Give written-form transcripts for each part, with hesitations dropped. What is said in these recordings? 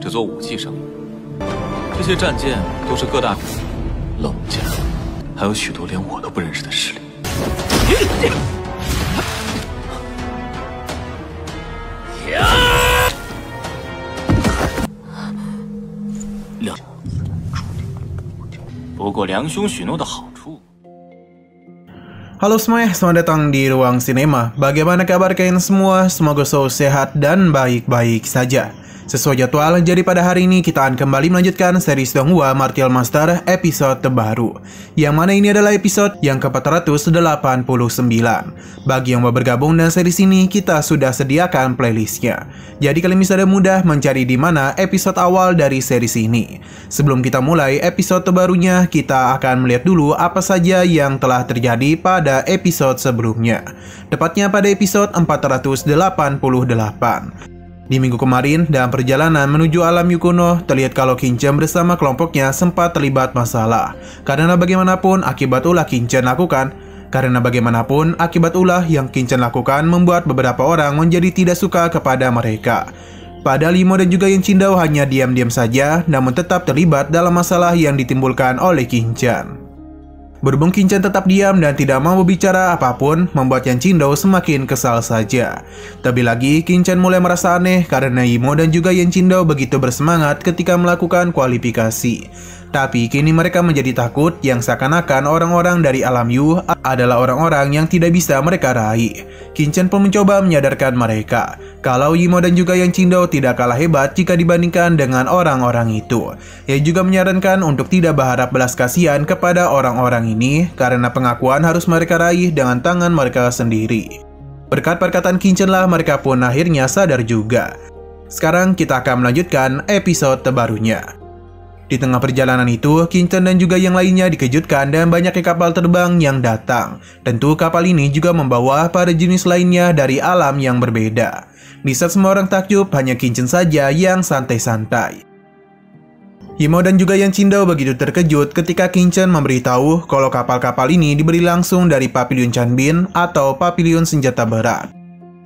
这座武器上，这些战舰都是各大冷家，还有许多连我都不认识的势力。不过良兄许诺的好处。 Halo semuanya, selamat datang di Ruang Sinema. Bagaimana kabar kalian semua? Semoga selalu sehat dan baik-baik saja. Sesuai jadwal, jadi pada hari ini kita akan kembali melanjutkan series Donghua Martial Master episode terbaru. Yang mana ini adalah episode yang ke-489. Bagi yang mau bergabung dengan series ini, kita sudah sediakan playlistnya. Jadi kalian bisa dengan mudah mencari di mana episode awal dari series ini. Sebelum kita mulai episode terbarunya, kita akan melihat dulu apa saja yang telah terjadi pada episode sebelumnya. Tepatnya pada episode 488. Di minggu kemarin, dalam perjalanan menuju alam Yukuno, terlihat kalau Kinchan bersama kelompoknya sempat terlibat masalah. Karena bagaimanapun akibat ulah Kinchan lakukan yang Kinchan lakukan membuat beberapa orang menjadi tidak suka kepada mereka. Padahal Imo dan juga Yan Qingdao hanya diam-diam saja, namun tetap terlibat dalam masalah yang ditimbulkan oleh Kinchan. Berhubung Kinchan tetap diam dan tidak mau berbicara apapun, membuat Yan Qingdao semakin kesal saja. Terlebih lagi, Kinchan mulai merasa aneh karena Imo dan juga Yan Qingdao begitu bersemangat ketika melakukan kualifikasi. Tapi kini mereka menjadi takut yang seakan-akan orang-orang dari alam Yu adalah orang-orang yang tidak bisa mereka raih. Kinchan pun mencoba menyadarkan mereka kalau Imo dan juga Yan Qingdao tidak kalah hebat jika dibandingkan dengan orang-orang itu. Ia juga menyarankan untuk tidak berharap belas kasihan kepada orang-orang ini karena pengakuan harus mereka raih dengan tangan mereka sendiri. Berkat perkataan Kinchan lah mereka pun akhirnya sadar juga. Sekarang kita akan melanjutkan episode terbarunya. Di tengah perjalanan itu, Kinchan dan juga yang lainnya dikejutkan dengan banyaknya kapal terbang yang datang. Tentu kapal ini juga membawa para jenis lainnya dari alam yang berbeda. Di saat semua orang takjub, hanya Kinchan saja yang santai-santai. Imo dan juga Yan Qingdao begitu terkejut ketika Kinchan memberitahu kalau kapal-kapal ini diberi langsung dari Pavilion Chanbin atau Pavilion Senjata Berat.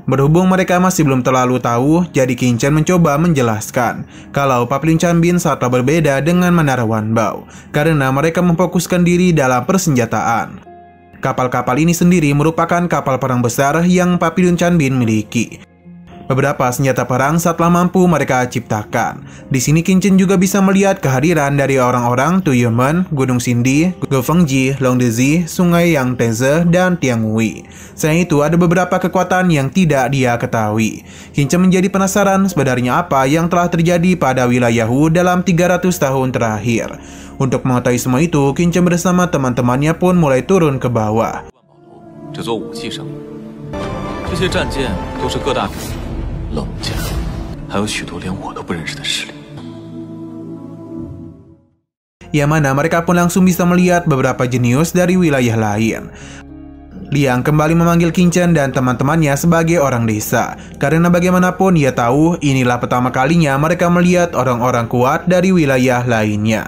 Berhubung mereka masih belum terlalu tahu, jadi Kinchan mencoba menjelaskan kalau Pavilion Chanbin sangatlah berbeda dengan Menara Wanbao karena mereka memfokuskan diri dalam persenjataan. Kapal-kapal ini sendiri merupakan kapal perang besar yang Pavilion Chanbin miliki. Beberapa senjata perang sangatlah mampu mereka ciptakan. Di sini Kinchan juga bisa melihat kehadiran dari orang-orang Tuyumen, Gunung Sindi, Gofengji, Longdezi, Sungai Yangtze, dan Tianghui. Selain itu, ada beberapa kekuatan yang tidak dia ketahui. Kinchan menjadi penasaran sebenarnya apa yang telah terjadi pada wilayah Wu dalam 300 tahun terakhir. Untuk mengetahui semua itu, Kinchan bersama teman-temannya pun mulai turun ke bawah. 这座武器上，这些战舰都是各大冷家，还有许多连我都不认识的势力。 Yang mana mereka pun langsung bisa melihat beberapa jenius dari wilayah lain. Liang kembali memanggil Kinchan dan teman-temannya sebagai orang desa. Karena bagaimanapun ia tahu inilah pertama kalinya mereka melihat orang-orang kuat dari wilayah lainnya.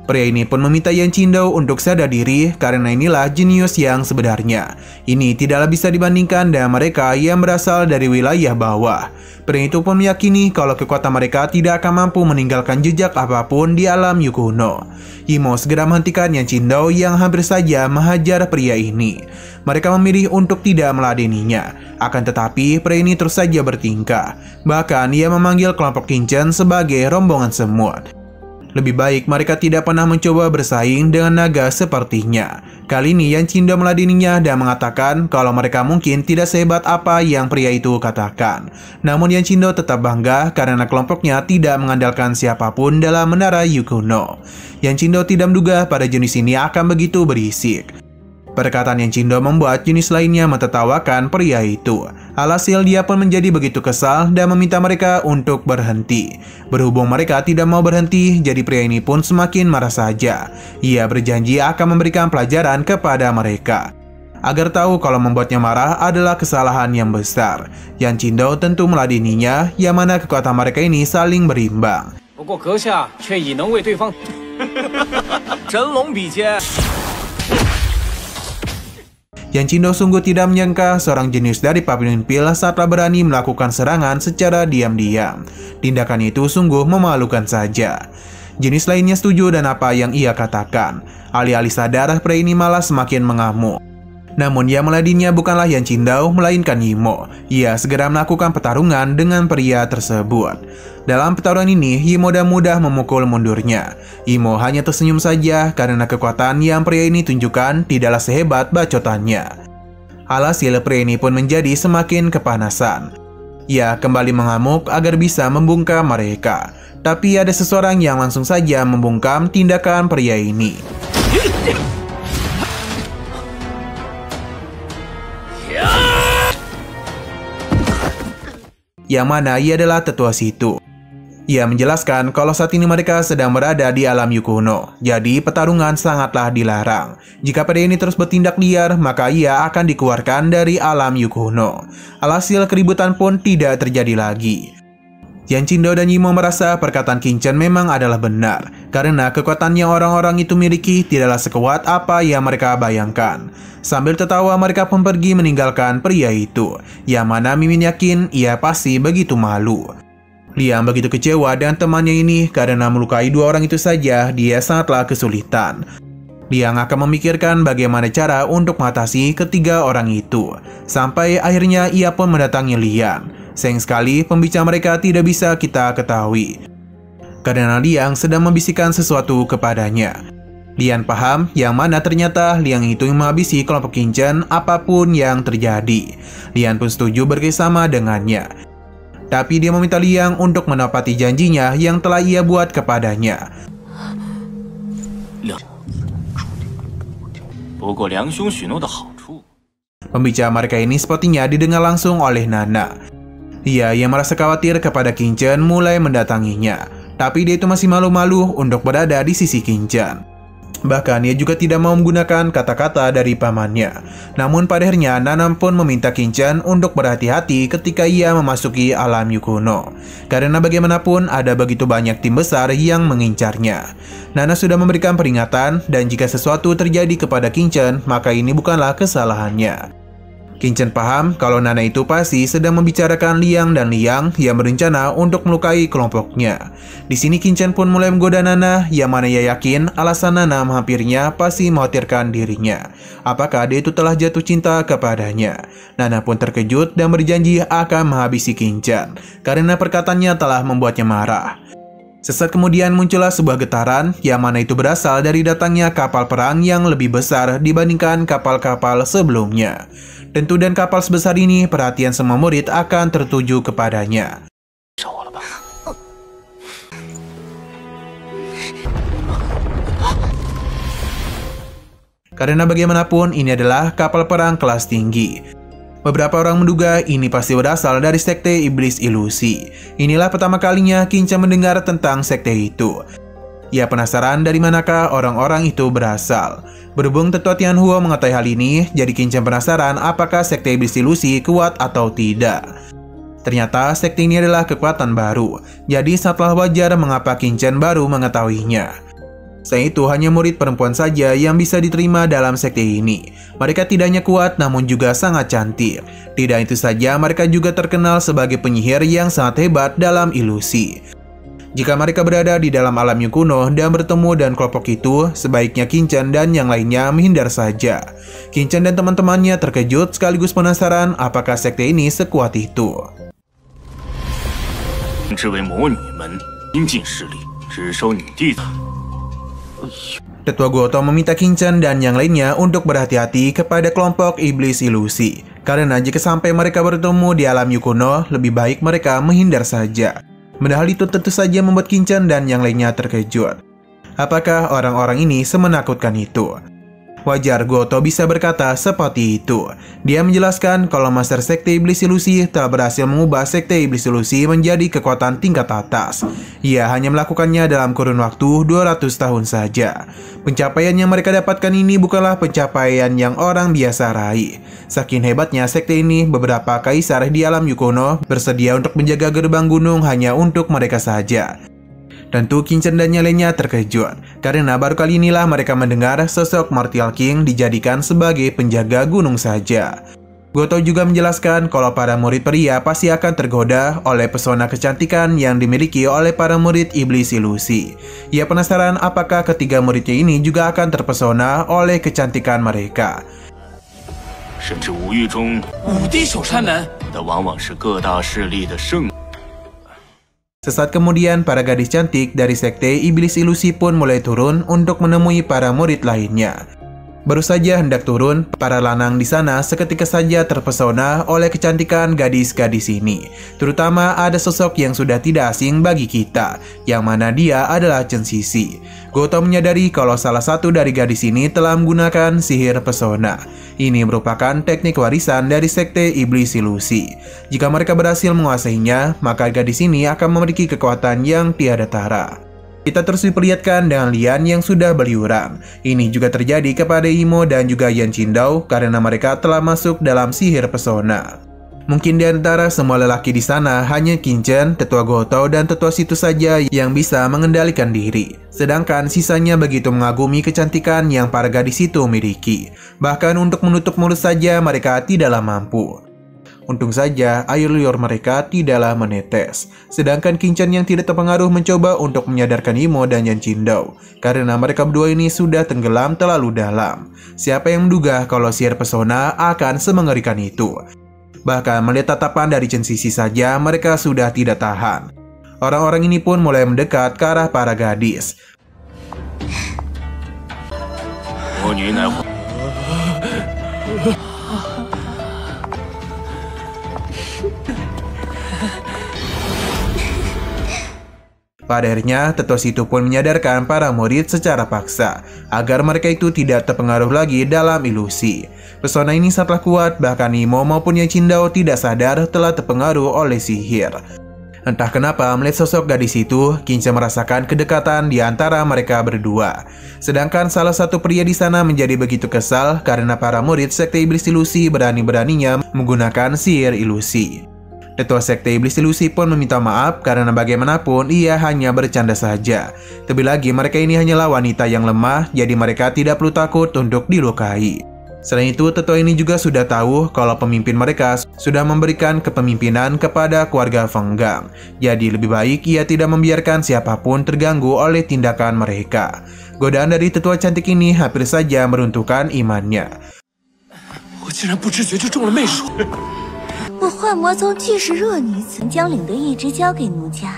Pria ini pun meminta Yan Qingdao untuk sadar diri karena inilah jenius yang sebenarnya. Ini tidaklah bisa dibandingkan dengan mereka yang berasal dari wilayah bawah. Pria itu pun meyakini kalau kekuatan mereka tidak akan mampu meninggalkan jejak apapun di alam Yukuno. Imo segera menghentikan Yan Qingdao yang hampir saja menghajar pria ini. Mereka memilih untuk tidak meladeninya. Akan tetapi pria ini terus saja bertingkah. Bahkan ia memanggil kelompok Kinchan sebagai rombongan semut. Lebih baik mereka tidak pernah mencoba bersaing dengan naga sepertinya. Kali ini Yan Qingdao meladeninya dan mengatakan kalau mereka mungkin tidak sehebat apa yang pria itu katakan. Namun Yan Qingdao tetap bangga karena kelompoknya tidak mengandalkan siapapun dalam Menara Yukuno. Yan Qingdao tidak menduga pada jenis ini akan begitu berisik. Perkataan Yan Qingdao membuat jenis lainnya mentertawakan pria itu. Alhasil dia pun menjadi begitu kesal dan meminta mereka untuk berhenti. Berhubung mereka tidak mau berhenti, jadi pria ini pun semakin marah saja. Ia berjanji akan memberikan pelajaran kepada mereka. Agar tahu kalau membuatnya marah adalah kesalahan yang besar. Yan Qingdao tentu meladeninya, yang mana kekuatan mereka ini saling berimbang. 不过阁下却已能为对方真龙比肩。Yan Qindo sungguh tidak menyangka seorang jenius dari Papillon Pill saatlah berani melakukan serangan secara diam-diam. Tindakan itu sungguh memalukan saja. Jenis lainnya setuju dan apa yang ia katakan. Alih-alih sadar, pria ini malah semakin mengamuk. Namun yang meladeninya bukanlah Yan Qindo, melainkan Yimo. Ia segera melakukan pertarungan dengan pria tersebut. Dalam pertarungan ini, Yimo mudah memukul mundurnya. Yimo hanya tersenyum saja karena kekuatan yang pria ini tunjukkan tidaklah sehebat bacotannya. Alhasil pria ini pun menjadi semakin kepanasan. Ia kembali mengamuk agar bisa membungkam mereka. Tapi ada seseorang yang langsung saja membungkam tindakan pria ini. Yang mana ia adalah tetua situ. Ia menjelaskan kalau saat ini mereka sedang berada di alam Yukuno, jadi pertarungan sangatlah dilarang. Jika pria ini terus bertindak liar, maka ia akan dikeluarkan dari alam Yukuno. Alhasil keributan pun tidak terjadi lagi. Yan Qindo dan Yimo merasa perkataan Qingchen memang adalah benar, karena kekuatan yang orang-orang itu miliki tidaklah sekuat apa yang mereka bayangkan. Sambil tertawa mereka pun pergi meninggalkan pria itu, yang mana Mimin yakin ia pasti begitu malu. Liang begitu kecewa dengan temannya ini karena melukai dua orang itu saja dia sangatlah kesulitan. Liang akan memikirkan bagaimana cara untuk mengatasi ketiga orang itu. Sampai akhirnya ia pun mendatangi Liang. Sayang sekali pembicara mereka tidak bisa kita ketahui, karena Liang sedang membisikkan sesuatu kepadanya. Liang paham yang mana ternyata Liang itu menghabisi kelompok Qingchen apapun yang terjadi. Liang pun setuju bekerjasama dengannya. Tapi dia meminta Liang untuk menepati janjinya yang telah ia buat kepadanya. Pembicara mereka ini sepertinya didengar langsung oleh Nana. Ia yang merasa khawatir kepada Qingchen mulai mendatanginya. Tapi dia itu masih malu-malu untuk berada di sisi Qingchen. Bahkan ia juga tidak mau menggunakan kata-kata dari pamannya. Namun pada akhirnya Nana pun meminta Qingchen untuk berhati-hati ketika ia memasuki alam Yukuno. Karena bagaimanapun ada begitu banyak tim besar yang mengincarnya. Nana sudah memberikan peringatan dan jika sesuatu terjadi kepada Qingchen, maka ini bukanlah kesalahannya. Qingchen paham kalau Nana itu pasti sedang membicarakan Liang dan Liang yang berencana untuk melukai kelompoknya. Di sini Qingchen pun mulai menggoda Nana, yang mana ia yakin alasan Nana menghampirinya pasti mengkhawatirkan dirinya. Apakah dia itu telah jatuh cinta kepadanya? Nana pun terkejut dan berjanji akan menghabisi Qingchen karena perkataannya telah membuatnya marah. Sesaat kemudian muncullah sebuah getaran yang mana itu berasal dari datangnya kapal perang yang lebih besar dibandingkan kapal-kapal sebelumnya. Tentu dan kapal sebesar ini perhatian semua murid akan tertuju kepadanya. Karena bagaimanapun ini adalah kapal perang kelas tinggi. Beberapa orang menduga ini pasti berasal dari sekte iblis ilusi. Inilah pertama kalinya Qingchen mendengar tentang sekte itu. Ia penasaran dari manakah orang-orang itu berasal. Berhubung Tetua Tianhuo mengetahui hal ini, jadi Qingchen penasaran apakah sekte iblis ilusi kuat atau tidak. Ternyata sekte ini adalah kekuatan baru, jadi sangatlah wajar mengapa Qingchen baru mengetahuinya. Selain itu, hanya murid perempuan saja yang bisa diterima dalam sekte ini. Mereka tidak hanya kuat, namun juga sangat cantik. Tidak itu saja, mereka juga terkenal sebagai penyihir yang sangat hebat dalam ilusi. Jika mereka berada di dalam alam Yukuno dan bertemu dengan kelompok itu, sebaiknya Qingchen dan yang lainnya menghindar saja. Qingchen dan teman-temannya terkejut sekaligus penasaran apakah sekte ini sekuat itu. Tetua Goto meminta Qingchen dan yang lainnya untuk berhati-hati kepada kelompok iblis ilusi. Karena jika sampai mereka bertemu di alam Yukuno, lebih baik mereka menghindar saja. Padahal itu tentu saja membuat Qingchen dan yang lainnya terkejut. Apakah orang-orang ini semenakutkan itu? Wajar Goto bisa berkata seperti itu. Dia menjelaskan kalau Master Sekte Iblis Ilusi telah berhasil mengubah Sekte Iblis Ilusi menjadi kekuatan tingkat atas. Ia hanya melakukannya dalam kurun waktu 200 tahun saja. Pencapaian yang mereka dapatkan ini bukanlah pencapaian yang orang biasa raih. Saking hebatnya sekte ini, beberapa kaisar di alam Yukuno bersedia untuk menjaga gerbang gunung hanya untuk mereka saja. Tentu Qin Chen dan yang lainnya terkejut, karena baru kali inilah mereka mendengar sosok Martial King dijadikan sebagai penjaga gunung saja. Goto juga menjelaskan kalau para murid pria pasti akan tergoda oleh pesona kecantikan yang dimiliki oleh para murid iblis ilusi. Ia penasaran apakah ketiga muridnya ini juga akan terpesona oleh kecantikan mereka. Sesaat kemudian, para gadis cantik dari sekte iblis ilusi pun mulai turun untuk menemui para murid lainnya. Baru saja hendak turun, para lanang di sana seketika saja terpesona oleh kecantikan gadis-gadis ini. Terutama ada sosok yang sudah tidak asing bagi kita, yang mana dia adalah Chen Sisi. Goto menyadari kalau salah satu dari gadis ini telah menggunakan sihir pesona. Ini merupakan teknik warisan dari sekte iblis ilusi. Jika mereka berhasil menguasainya, maka gadis ini akan memiliki kekuatan yang tiada tara. Kita terus diperlihatkan dengan Lian yang sudah beliuran. Ini juga terjadi kepada Imo dan juga Yan Qingdao karena mereka telah masuk dalam sihir pesona. Mungkin di antara semua lelaki di sana hanya Qin Chen, tetua Goto, dan tetua situ saja yang bisa mengendalikan diri. Sedangkan sisanya begitu mengagumi kecantikan yang para gadis itu miliki. Bahkan untuk menutup mulut saja mereka tidaklah mampu. Untung saja air liur mereka tidaklah menetes. Sedangkan Qin Chen yang tidak terpengaruh mencoba untuk menyadarkan Imo dan Yan Qingdao, karena mereka berdua ini sudah tenggelam terlalu dalam. Siapa yang menduga kalau sihir pesona akan semengerikan itu? Bahkan melihat tatapan dari Chen Sisi saja mereka sudah tidak tahan. Orang-orang ini pun mulai mendekat ke arah para gadis. Pada akhirnya, tetua situ pun menyadarkan para murid secara paksa, agar mereka itu tidak terpengaruh lagi dalam ilusi. Pesona ini sangatlah kuat, bahkan Imo maupun Yan Qingdao tidak sadar telah terpengaruh oleh sihir. Entah kenapa, melihat sosok gadis itu, Qin Chen merasakan kedekatan di antara mereka berdua. Sedangkan salah satu pria di sana menjadi begitu kesal karena para murid sekte iblis ilusi berani-beraninya menggunakan sihir ilusi. Tetua sekte iblis ilusi pun meminta maaf karena bagaimanapun ia hanya bercanda saja. Terlebih lagi mereka ini hanyalah wanita yang lemah, jadi mereka tidak perlu takut untuk dilukai. Selain itu, tetua ini juga sudah tahu kalau pemimpin mereka sudah memberikan kepemimpinan kepada keluarga Feng Gang. Jadi lebih baik ia tidak membiarkan siapapun terganggu oleh tindakan mereka. Godaan dari tetua cantik ini hampir saja meruntuhkan imannya. 我幻魔宗既是弱女子，将领的意志交给奴家。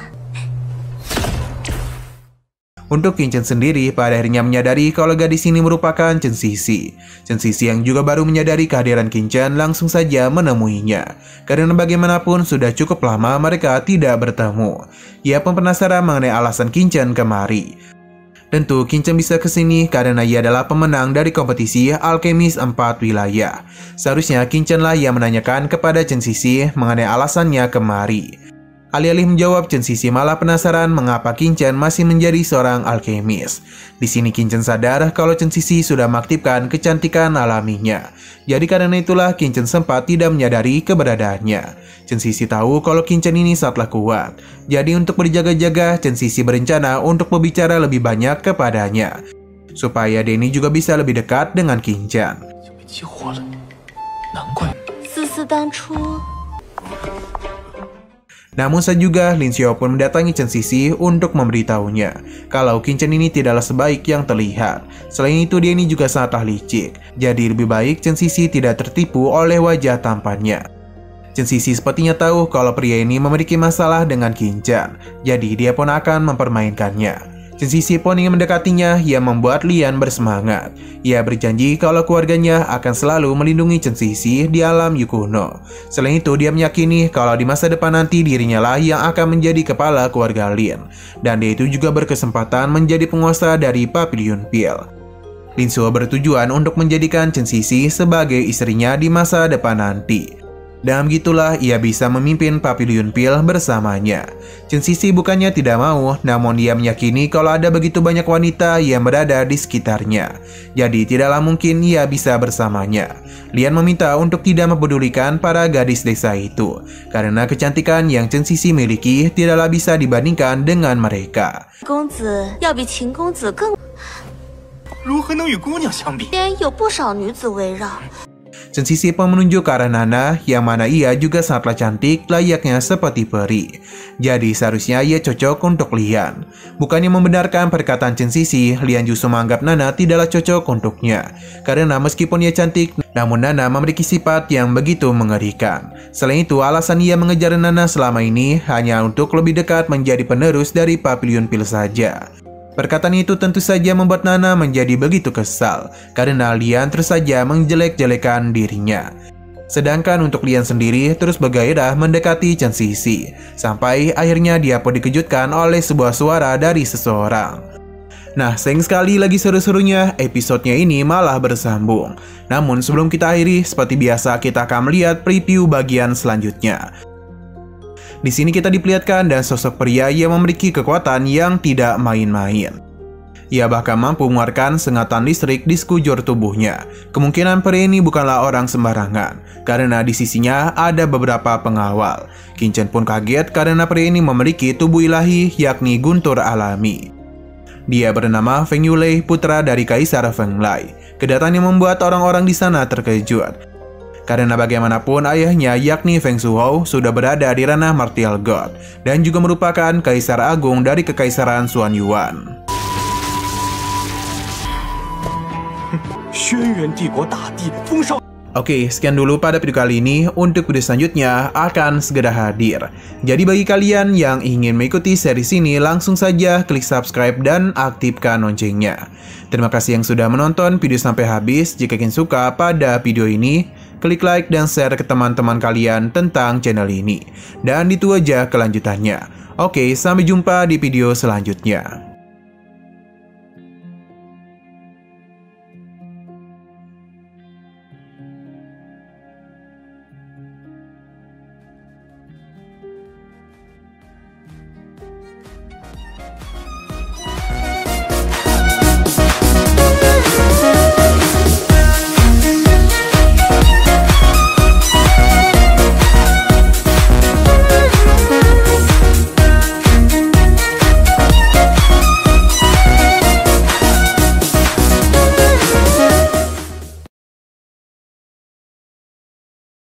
Untuk Qin Chen sendiri pada akhirnya menyadari kalau gadis ini merupakan Chen Sisi. Chen Sisi yang juga baru menyadari kehadiran Qin Chen langsung saja menemuinya. Karena bagaimanapun sudah cukup lama mereka tidak bertemu. Ia pun penasaran mengenai alasan Qin Chen kemari. Tentu Qin Chen bisa kesini karena ia adalah pemenang dari kompetisi alkemis 4 wilayah. Seharusnya Qin Chen lah yang menanyakan kepada Chen Sisi mengenai alasannya kemari. Alih-alih menjawab, Chen Sisi malah penasaran mengapa Qin Chen masih menjadi seorang alkemis. Di sini Qin Chen sadar kalau Chen Sisi sudah mengaktifkan kecantikan alaminya. Jadi karena itulah Qin Chen sempat tidak menyadari keberadaannya. Chen Sisi tahu kalau Qin Chen ini sangatlah kuat. Jadi untuk berjaga-jaga, Chen Sisi berencana untuk berbicara lebih banyak kepadanya, supaya Denny juga bisa lebih dekat dengan Qin Chen. 思思当初。 Namun saat juga Lin Xiao pun mendatangi Chen Sisi untuk memberitahunya kalau Qin Chen ini tidaklah sebaik yang terlihat. Selain itu dia ini juga sangatlah licik. Jadi lebih baik Chen Sisi tidak tertipu oleh wajah tampannya. Chen Sisi sepertinya tahu kalau pria ini memiliki masalah dengan Qin Chen. Jadi dia pun akan mempermainkannya. Chen Sisi pun ingin mendekatinya yang membuat Lian bersemangat. Ia berjanji kalau keluarganya akan selalu melindungi Chen Sisi di alam Yukuno. Selain itu, dia meyakini kalau di masa depan nanti dirinya lah yang akan menjadi kepala keluarga Lin. Dan dia itu juga berkesempatan menjadi penguasa dari Papilion Pil. Lin Suo bertujuan untuk menjadikan Chen Sisi sebagai istrinya di masa depan nanti. Dan begitulah ia bisa memimpin Papiliun Pil bersamanya. Chen Sisi bukannya tidak mau, namun ia meyakini kalau ada begitu banyak wanita yang berada di sekitarnya. Jadi tidaklah mungkin ia bisa bersamanya. Lian meminta untuk tidak mempedulikan para gadis desa itu, karena kecantikan yang Chen Sisi miliki tidaklah bisa dibandingkan dengan mereka. 公子要比秦公子更，如何能与姑娘相比？边有不少女子围绕。 Chen Sisi pun menunjuk ke arah Nana, yang mana ia juga sangatlah cantik, layaknya seperti peri. Jadi seharusnya ia cocok untuk Lian. Bukannya membenarkan perkataan Chen Sisi, Lian justru menganggap Nana tidaklah cocok untuknya. Karena meskipun ia cantik, namun Nana memiliki sifat yang begitu mengerikan. Selain itu, alasan ia mengejar Nana selama ini hanya untuk lebih dekat menjadi penerus dari Papiliun Pil saja. Perkataan itu tentu saja membuat Nana menjadi begitu kesal, karena Lian terus saja menjelek-jelekan dirinya. Sedangkan untuk Lian sendiri terus bergairah mendekati Chen Sisi, sampai akhirnya dia pun dikejutkan oleh sebuah suara dari seseorang. Nah, sayang sekali lagi seru-serunya, episodenya ini malah bersambung. Namun sebelum kita akhiri, seperti biasa kita akan melihat preview bagian selanjutnya. Di sini kita diperlihatkan dan sosok pria yang memiliki kekuatan yang tidak main-main. Ia bahkan mampu mengeluarkan sengatan listrik di sekujur tubuhnya. Kemungkinan pria ini bukanlah orang sembarangan, karena di sisinya ada beberapa pengawal. Qin Chen pun kaget karena pria ini memiliki tubuh ilahi, yakni guntur alami. Dia bernama Feng Yulei, putra dari Kaisar Feng Lai. Kedatangannya membuat orang-orang di sana terkejut. Karena bagaimanapun ayahnya yakni Feng Shuhou sudah berada di ranah martial god dan juga merupakan kaisar agung dari kekaisaran Xuan Yuan. Oke, sekian dulu pada video kali ini. Untuk video selanjutnya akan segera hadir. Jadi bagi kalian yang ingin mengikuti series ini, langsung saja klik subscribe dan aktifkan loncengnya. Terima kasih yang sudah menonton video sampai habis. Jika kalian suka pada video ini, klik like dan share ke teman-teman kalian tentang channel ini. Dan itu aja kelanjutannya. Oke, sampai jumpa di video selanjutnya.